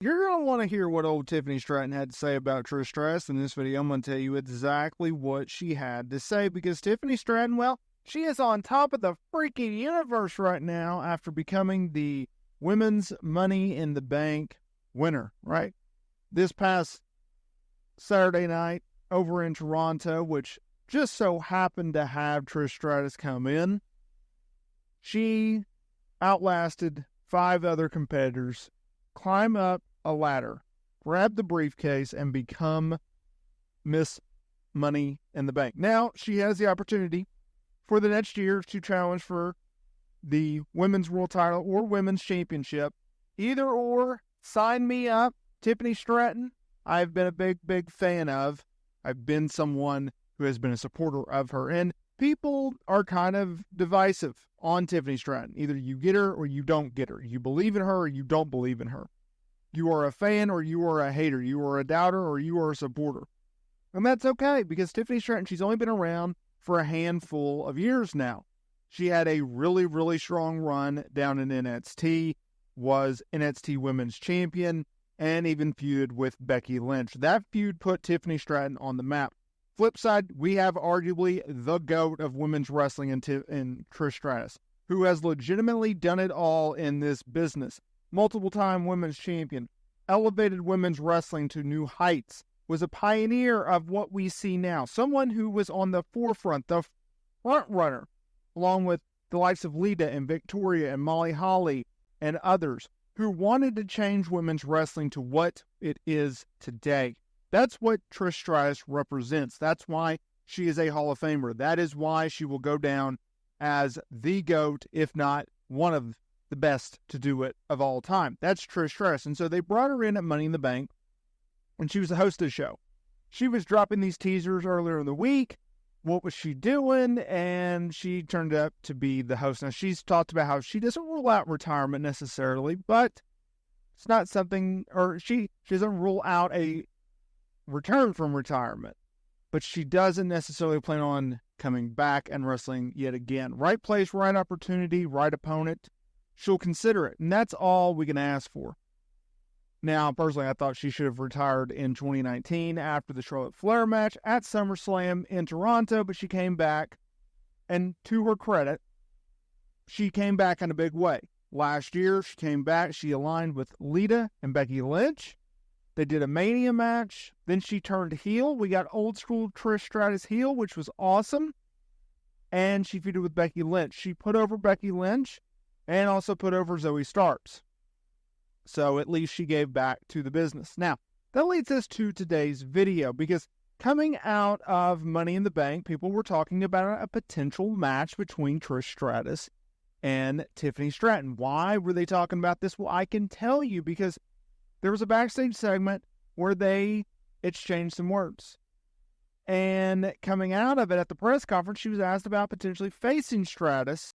You're going to want to hear what old Tiffany Stratton had to say about Trish Stratus in this video. I'm going to tell you exactly what she had to say because Tiffany Stratton, well, she is on top of the freaking universe right now after becoming the Women's Money in the Bank winner, right? This past Saturday night over in Toronto, which just so happened to have Trish Stratus come in, she outlasted 5 other competitors, climb up a ladder, grab the briefcase, and become Miss Money in the Bank. Now, she has the opportunity for the next year to challenge for the Women's World Title or Women's Championship. Either or, sign me up. Tiffany Stratton, I've been a big fan of. I've been someone who has been a supporter of her. And people are kind of divisive on Tiffany Stratton. Either you get her or you don't get her. You believe in her or you don't believe in her. You are a fan or you are a hater. You are a doubter or you are a supporter. And that's okay because Tiffany Stratton, she's only been around for a handful of years now. She had a really strong run down in NXT, was NXT Women's Champion, and even feuded with Becky Lynch. That feud put Tiffany Stratton on the map. Flip side, we have arguably the GOAT of women's wrestling in Trish Stratus, who has legitimately done it all in this business. Multiple-time women's champion, elevated women's wrestling to new heights, was a pioneer of what we see now. Someone who was on the forefront, the front runner, along with the likes of Lita and Victoria and Molly Holly and others who wanted to change women's wrestling to what it is today. That's what Trish Stratus represents. That's why she is a Hall of Famer. That is why she will go down as the GOAT, if not one of the best to do it of all time. That's Trish Stratus. And so they brought her in at Money in the Bank, and she was the host of the show. She was dropping these teasers earlier in the week. What was she doing? And she turned up to be the host. Now, she's talked about how she doesn't rule out retirement necessarily, but it's not something, or she doesn't rule out a return from retirement, but she doesn't necessarily plan on coming back and wrestling yet again. Right place, right opportunity, right opponent. She'll consider it, and that's all we can ask for. Now, personally, I thought she should have retired in 2019 after the Charlotte Flair match at SummerSlam in Toronto, but she came back, and to her credit, she came back in a big way. Last year, she came back, she aligned with Lita and Becky Lynch. They did a Mania match. Then she turned heel. We got old school Trish Stratus heel, which was awesome. And she feuded with Becky Lynch. She put over Becky Lynch and also put over Zoe Starks. So at least she gave back to the business. Now, that leads us to today's video because coming out of Money in the Bank, people were talking about a potential match between Trish Stratus and Tiffany Stratton. Why were they talking about this? Well, I can tell you because there was a backstage segment where they exchanged some words. And coming out of it at the press conference, she was asked about potentially facing Stratus